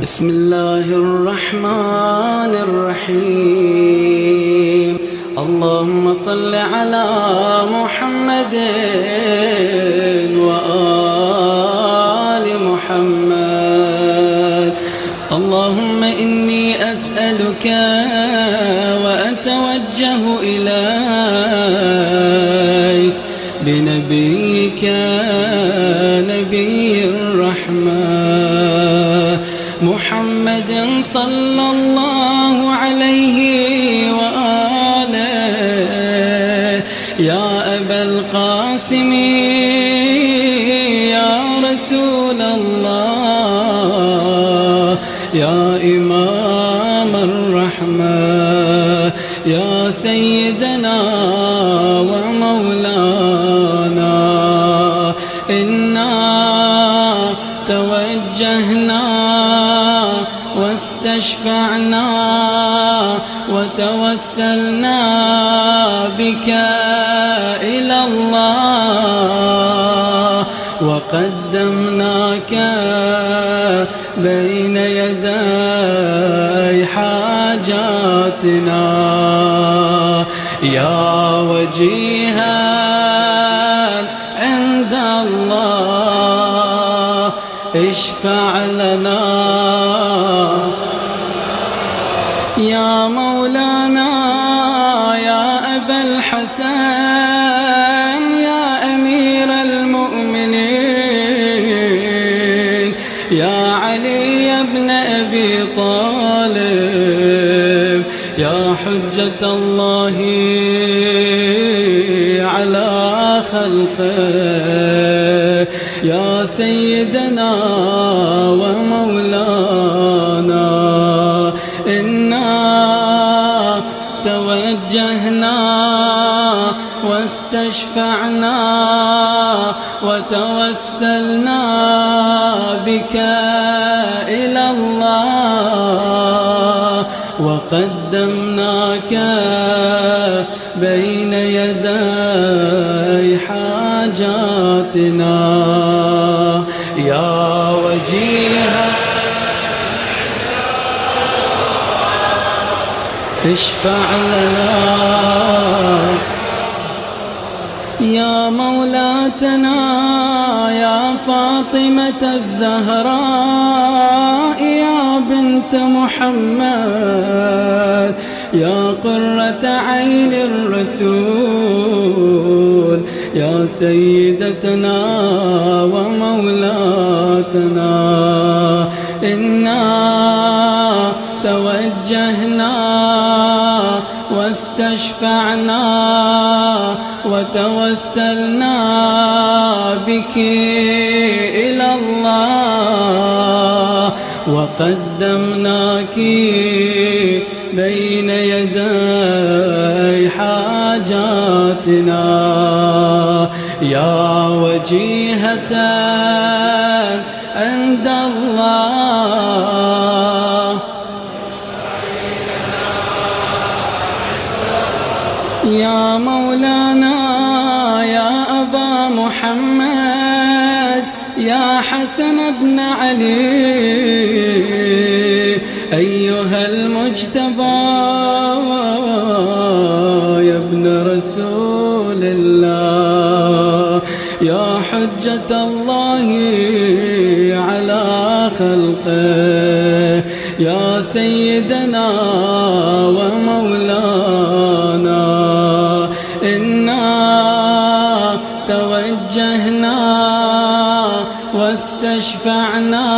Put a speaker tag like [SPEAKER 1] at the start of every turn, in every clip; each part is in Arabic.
[SPEAKER 1] بسم الله الرحمن الرحيم. اللهم صل على محمد وآل محمد. اللهم إني أسألك وأتوجه إليك بنبيك نبي الرحمة محمد صلى الله عليه وآله. يا أبا القاسم يا رسول الله، يا إمام الرحمة، يا سيدنا ومولانا. إنا توجهنا واستشفعنا وتوسلنا بك إلى الله، وقدمناك بين يدي حاجاتنا. يا وجيها عند الله اشفع لنا. يا مولانا يا أبا الحسن يا أمير المؤمنين، يا علي بن أبي طالب، يا حجة الله على خلقه، يا سيدنا ومولانا. إنا توجهنا واستشفعنا وتوسلنا بك إلى الله، وقدمناك بين يدي حاجاتنا. يا وجيها اشفع لنا. يا مولاتنا يا فاطمة الزهراء يا بنت محمد، يا قرة عين الرسول، يا سيدتنا ومولاتنا. إنا توجهنا واستشفعنا وتوسلنا بك إلى الله، وقدمناك بين يدي حاجاتنا. يا وجيهة عند الله، يا مولانا يا أبا محمد، يا حسن بن علي، أيها المجتبى يا ابن رسول الله، يا حجة الله على خلقه، يا سيدنا ومولانا. إنا توجهنا واستشفعنا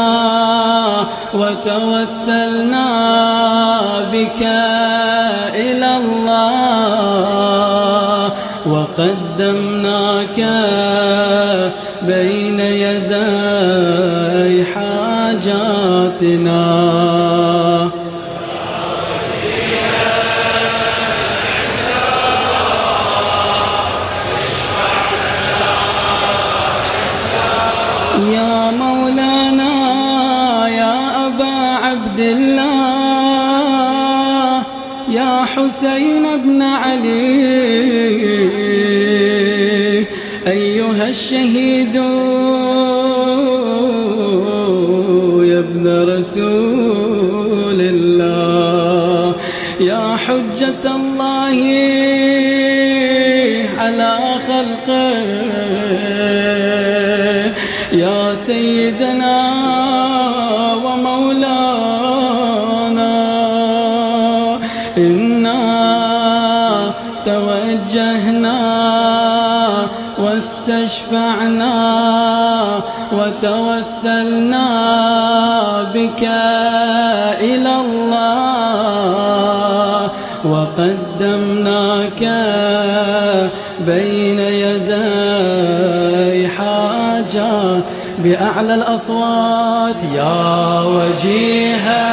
[SPEAKER 1] وتوسلنا بك إلى الله، وقدمناك بين يدي حاجاتنا. يا مولانا يا أبا عبد الله، يا حسين بن علي، أيها الشهيد يا ابن رسول رسول الله. يا حجة الله على خلقه، يا سيدنا ومولانا، إنا توجهنا واستشفعنا وتوسلنا بك إلى الله، وقدمناك بين يدي حاجات بأعلى الأصوات. يا وجيها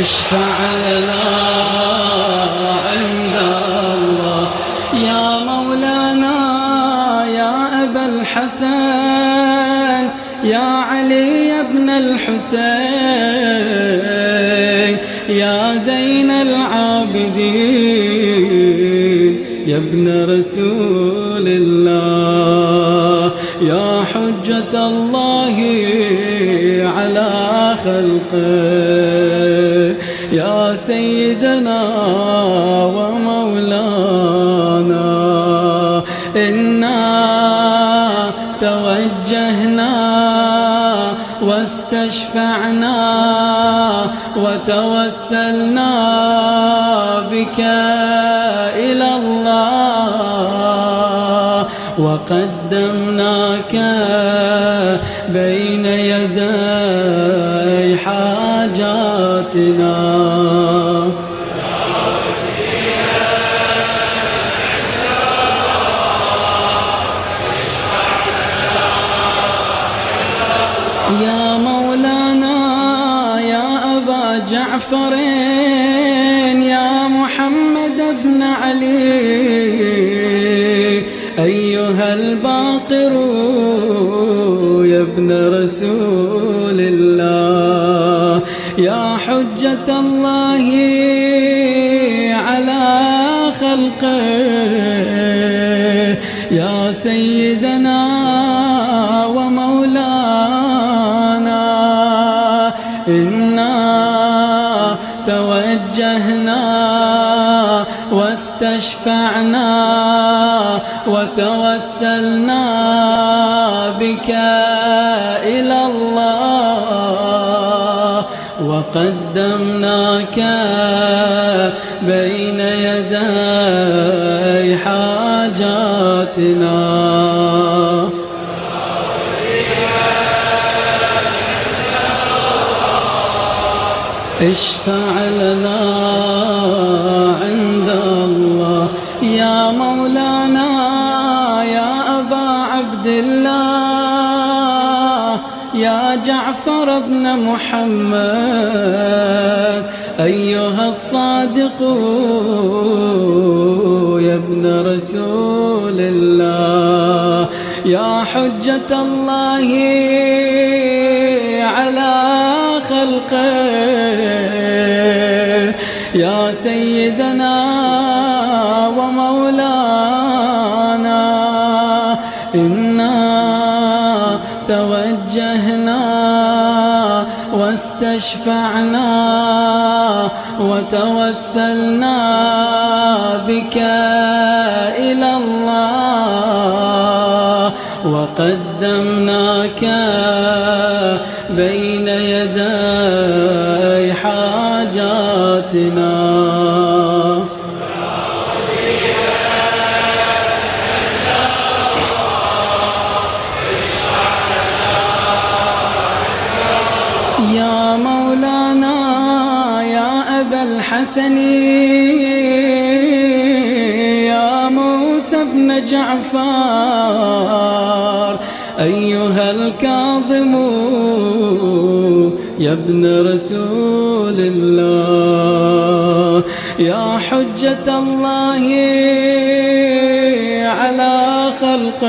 [SPEAKER 1] اشفع لنا عند الله. يا مولانا يا أبا الحسن، يا علي بن الحسين، يا زين العابدين، يا ابن رسول الله، يا حجة الله على خلقه، يا سيدنا ومولانا، إنا توجهنا واستشفعنا وتوسلنا بك إلى الله، وقدمناك بين يدي حاجاتنا. يا مولانا يا أبا جعفر، يا محمد بن علي، أيها الباقر يا ابن رسول الله، يا حجة الله على خلقه، يا سيدنا ومولانا، إنا توجهنا واستشفعنا وتوسلنا بك إلى الله، وقدمناك بين يدي حاجاتنا. اشفع لنا عند الله. يا مولانا يا أبا عبد الله، يا جعفر بن محمد، أيها الصادق يا ابن رسول الله، يا حجة الله على خلقه، يا سيدنا ومولانا، إنا توجهنا واستشفعنا وتوسلنا بك إلى الله، وقدمناك بين يدي حاجاتنا. يا مولانا يا أبا الحسن، يا موسى بن جعفر، أيها الكاظم يا ابن رسول الله، يا حجة الله على خلقه،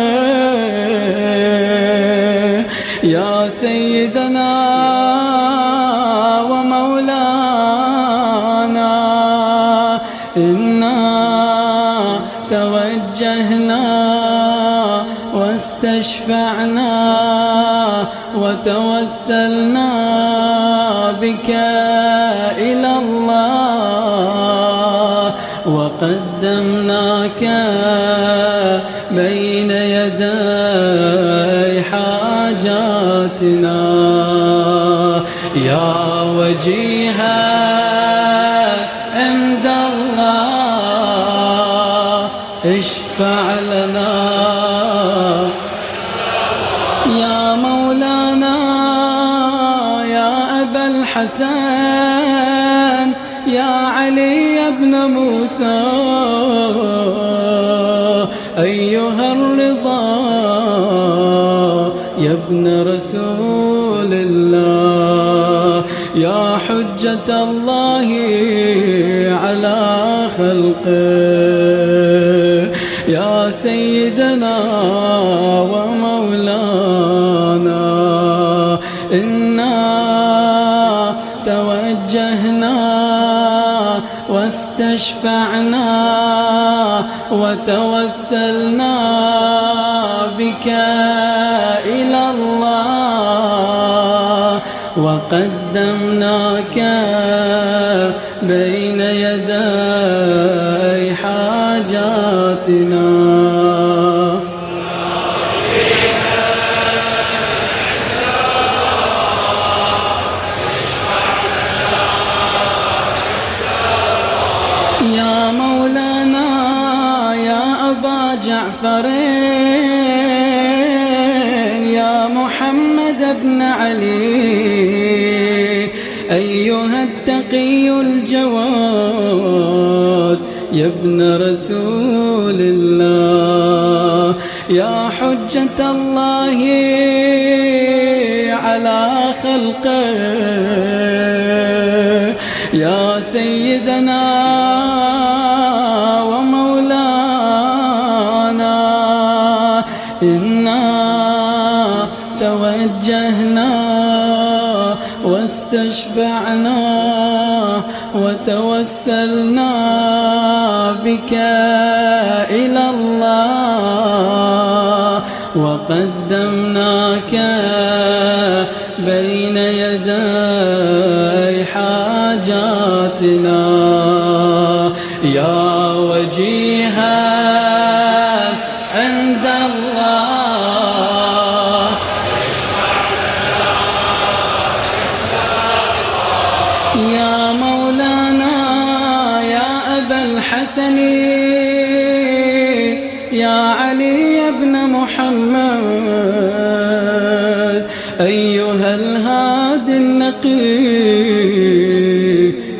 [SPEAKER 1] يا سيدنا ومولانا، إنا توجهنا واستشفعنا توسلنا بك إلى الله وقدمناك بين يدي حاجاتنا يا وجيها عند الله اشفع لنا يا مولانا يا أبا الحسن يا علي بن موسى أيها الرضا يا ابن رسول الله يا حجة الله على خلقه يا سيدنا ومولانا إنا توجهنا واستشفعنا وتوسلنا بك إلى الله وقدمناك بين يدي حاجاتنا يا مولانا يا أبا جعفر يا محمد بن علي أيها التقي الجواد يا ابن رسول الله يا حجة الله على خلقه يا سيدنا ومولانا إنا توجهنا واستشفعنا وتوسلنا بك إلى الله وقدمناك بين يدي حاجاتنا يا وجيها عند الله يا مولانا يا أبا الحسن يا علي بن محمد أيها الهادي النقي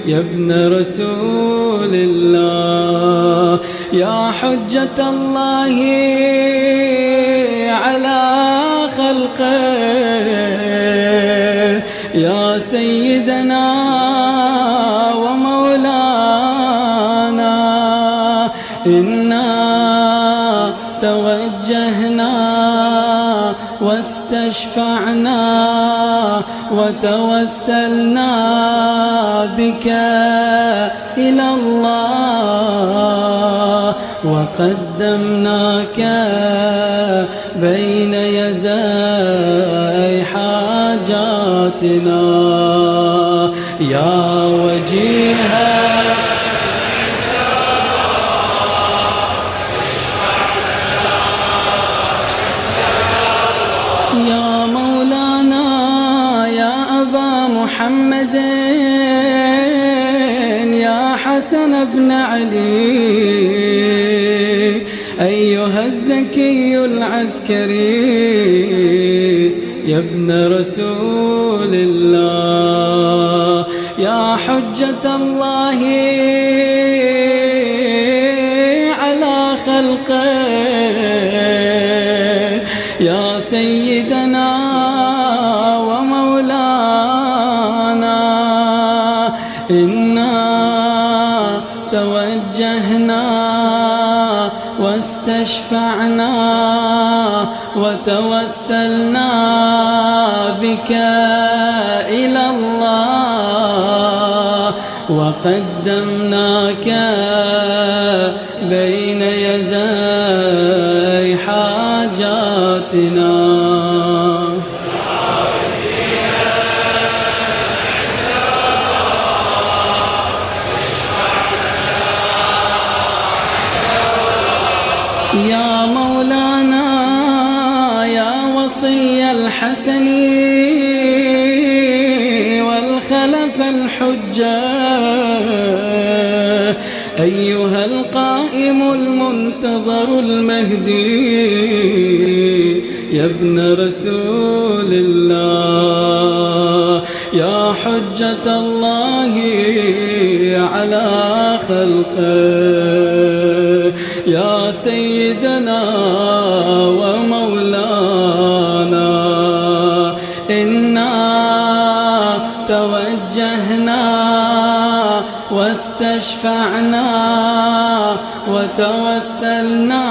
[SPEAKER 1] يا ابن رسول الله يا حجة الله على خلقه يا سيدنا ومولانا إنا توجهنا واستشفعنا وتوسلنا بك إلى الله وقدمناك بين يدي حاجاتنا يا وجيها يا مولانا يا أبا محمد يا حسن بن علي أيها الزكي العسكري يا ابن رسول الله يا حجة الله على خلقه يا سيدنا ومولانا إنا توجهنا واستشفعنا وتوسلنا بك إلى الله وقدمناك بين يدي حاجاتنا الوصي الحسن والخلف الحجة أيها القائم المنتظر المهدي يا ابن رسول الله يا حجة الله على خلقه يا سيدنا ومولانا إنا توجهنا واستشفعنا وتوسلنا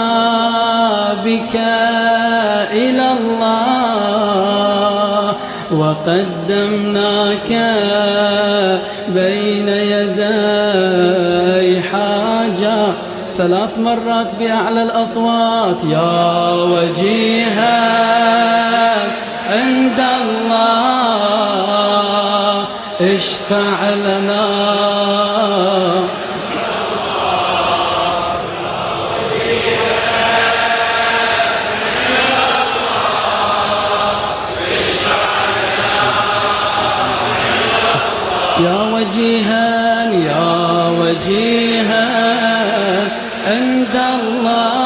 [SPEAKER 1] بك إلى الله وقدمناك بين يدي حاجة 3 مرات بأعلى الأصوات يا وجيها عند الله اشفع لنا يا وجيها عند الله